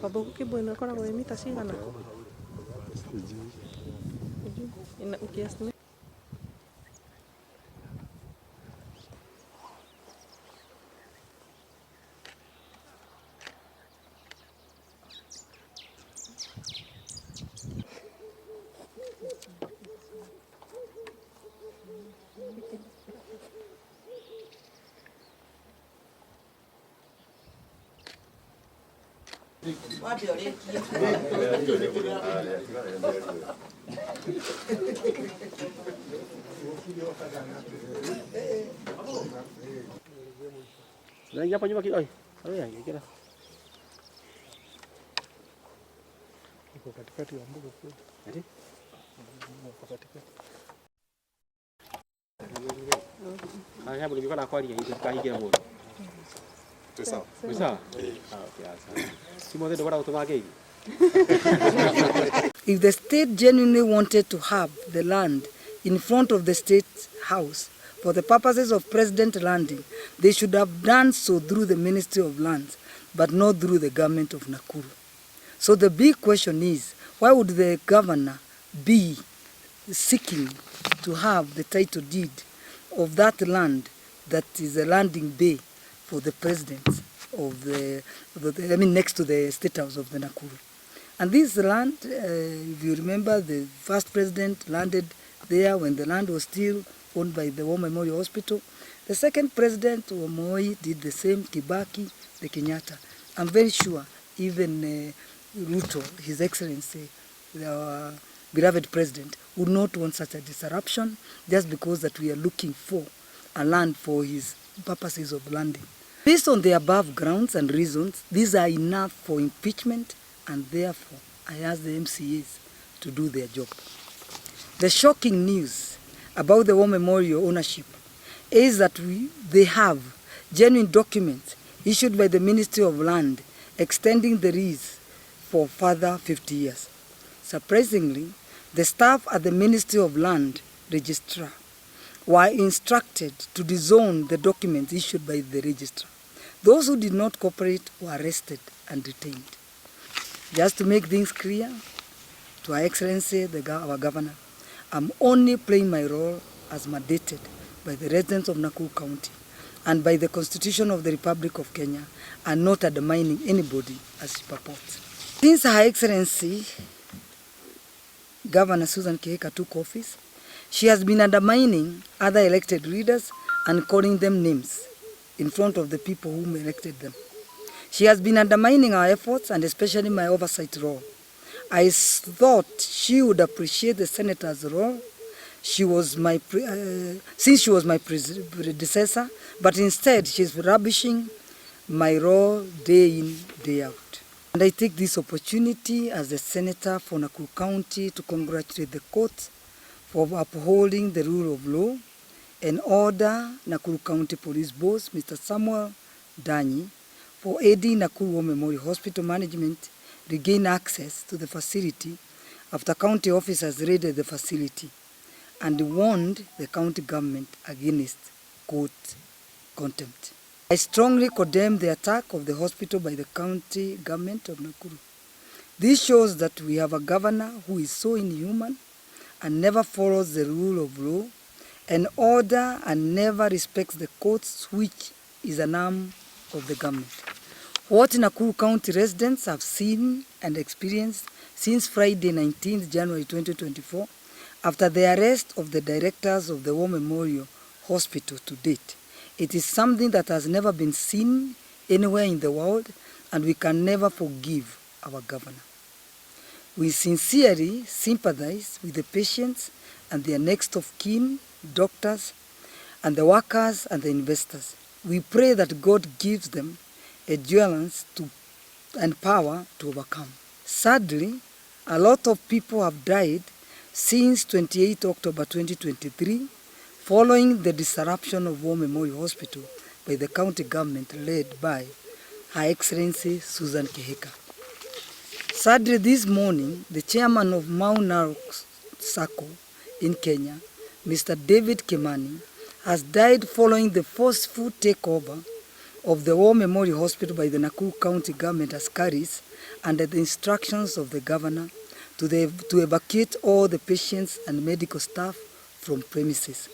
Babu kibwena kora kwa mita cigana ina ukiestimate Lagi apa juga oi? Oh ya, kira. Iko katikati ya mbuga kule. Ati? Iko katikati. Haya hapo nilikuwa nakwali hiyo kaingia moto. Sawa. Sawa? Okay, asante. Simo ndio bora utomake. If the state genuinely wanted to have the land in front of the state house for the purposes of president landing, they should have done so through the Ministry of Lands, but not through the government of Nakuru. So the big question is, why would the governor be seeking to have the title deed of that land that is a landing bay for the president of next to the state house of the Nakuru? And this land, if you remember, the first president landed there when the land was still owned by the War Memorial Hospital. The second president, Moi, did the same, Kibaki, the Kenyatta. I'm very sure even Ruto, His Excellency, our beloved president, would not want such a disruption just because that we are looking for a land for his purposes of landing. Based on the above grounds and reasons, these are enough for impeachment, and therefore I ask the MCAs to do their job. The shocking news about the War Memorial ownership is that they have genuine documents issued by the Ministry of Land extending the lease for further 50 years. Surprisingly, the staff at the Ministry of Land Registrar were instructed to disown the documents issued by the registrar. Those who did not cooperate were arrested and detained. Just to make things clear to Her Excellency, our Governor, I'm only playing my role as mandated by the residents of Nakuru County and by the Constitution of the Republic of Kenya, and not undermining anybody as she purports. Since Her Excellency Governor Susan Kihikas took office, she has been undermining other elected leaders and calling them names in front of the people who elected them. She has been undermining our efforts and especially my oversight role. I thought she would appreciate the senator's role. She was my since she was my predecessor, but instead she's rubbishing my role day in, day out. And I take this opportunity as a senator for Nakuru County to congratulate the court for upholding the rule of law and order Nakuru County Police Boss, Mr. Samuel Danyi, for aiding Nakuru War Memorial Hospital management regain access to the facility after county officers raided the facility and warned the county government against court contempt. I strongly condemn the attack of the hospital by the county government of Nakuru. This shows that we have a governor who is so inhuman and never follows the rule of law and order and never respects the courts, which is an arm of the government. What Nakuru County residents have seen and experienced since Friday 19th January 2024, after the arrest of the directors of the War Memorial hospital to date. It is something that has never been seen anywhere in the world, and we can never forgive our governor. We sincerely sympathize with the patients and their next of kin, doctors, and the workers and the investors. We pray that God gives them endurance and power to overcome. Sadly, a lot of people have died since 28 October 2023, following the disruption of War Memorial Hospital by the county government led by Her Excellency Susan Kihikas. Sadly, this morning, the chairman of Mount Narok Sacco in Kenya, Mr. David Kimani, has died following the forceful takeover of the War Memorial Hospital by the Nakuru County government as Cries, under the instructions of the governor to evacuate all the patients and medical staff from premises.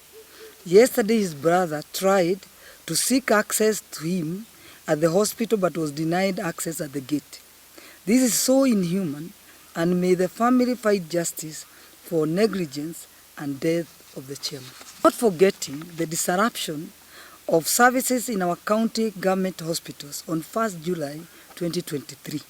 Yesterday, his brother tried to seek access to him at the hospital but was denied access at the gate. This is so inhuman, and may the family fight justice for negligence and death of the chairman. Not forgetting the disruption of services in our county government hospitals on 1st July 2023,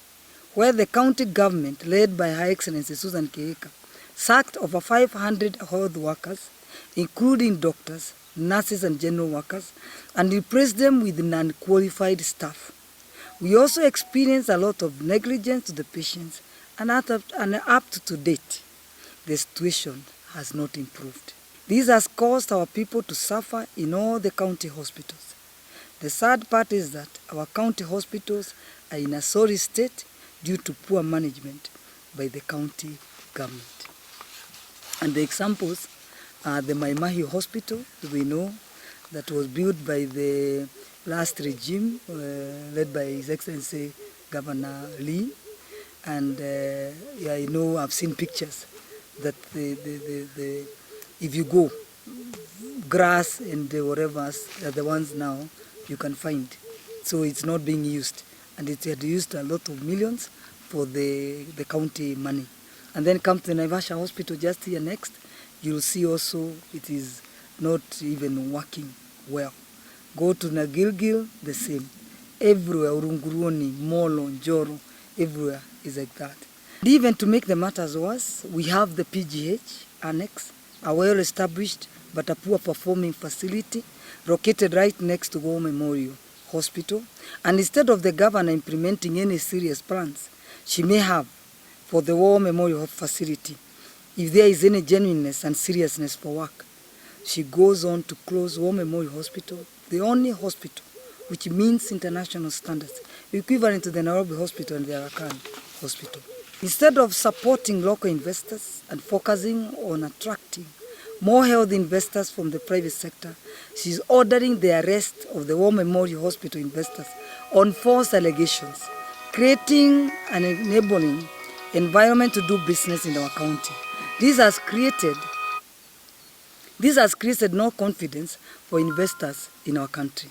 where the county government, led by Her Excellency Susan Kihikas, sacked over 500 health workers, including doctors, nurses and general workers, and replaced them with non-qualified staff. We also experienced a lot of negligence to the patients, and up to date, the situation has not improved. This has caused our people to suffer in all the county hospitals. The sad part is that our county hospitals are in a sorry state due to poor management by the county government. And the examples are the Maimahi Hospital, we know, that was built by the last regime, led by His Excellency Governor Lee. And yeah, I know, I've seen pictures that if you go, grass and whatever are the ones now you can find. So it's not being used. And it had used a lot of millions for the county money. And then come to the Naivasha Hospital just here next, you'll see also it is not even working well. Go to Nagilgil, the same. Everywhere, Urunguruoni, Molo, Njoro, everywhere is like that. And even to make the matters worse, we have the PGH annex, a well-established but a poor-performing facility located right next to War Memorial Hospital. And instead of the governor implementing any serious plans she may have for the War Memorial facility, if there is any genuineness and seriousness for work, she goes on to close War Memorial Hospital, the only hospital which means international standards, equivalent to the Nairobi Hospital and the Aga Khan Hospital. Instead of supporting local investors and focusing on attracting more health investors from the private sector, she's ordering the arrest of the War Memorial Hospital investors on false allegations, creating an enabling environment to do business in our county. This has created no confidence for investors in our country.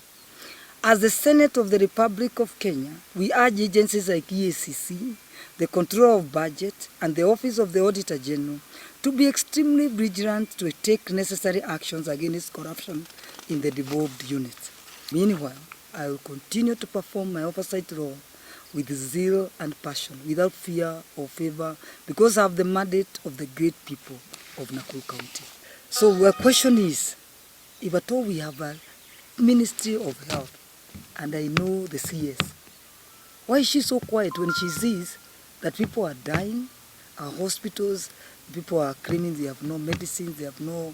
As the Senate of the Republic of Kenya, we urge agencies like EACC, the Controller of Budget, and the Office of the Auditor General to be extremely vigilant to take necessary actions against corruption in the devolved units. Meanwhile, I will continue to perform my oversight role with zeal and passion, without fear or favor, because I have the mandate of the great people of Nakuru County. So the question is, if at all we have a Ministry of Health, and I know the CS, why is she so quiet when she sees that people are dying, our hospitals, people are claiming they have no medicines, they have no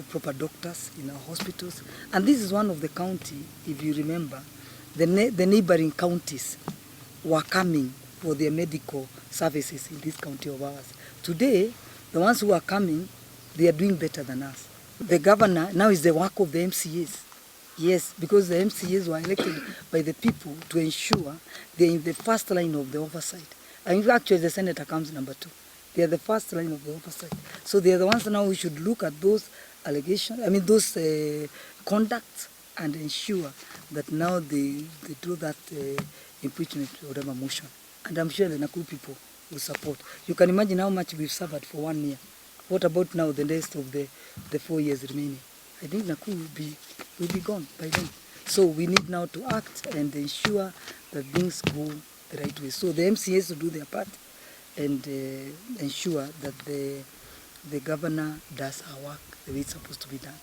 proper doctors in our hospitals. And this is one of the county, if you remember, the neighboring counties were coming for their medical services in this county of ours. Today, the ones who are coming, they are doing better than us. The governor now is the work of the MCAs. Yes, because the MCAs were elected by the people to ensure they're in the first line of the oversight. And actually the senator comes number 2. They are the first line of the oversight. So they are the ones now we should look at those allegations, those conducts, and ensure that now they do that impeachment or whatever motion. And I'm sure the Nakuru people will support. You can imagine how much we've suffered for 1 year. What about now the rest of the 4 years remaining? I think Nakuru will be gone by then. So we need now to act and ensure that things go the right way. So the MCAs to do their part and ensure that the governor does her work the way it's supposed to be done.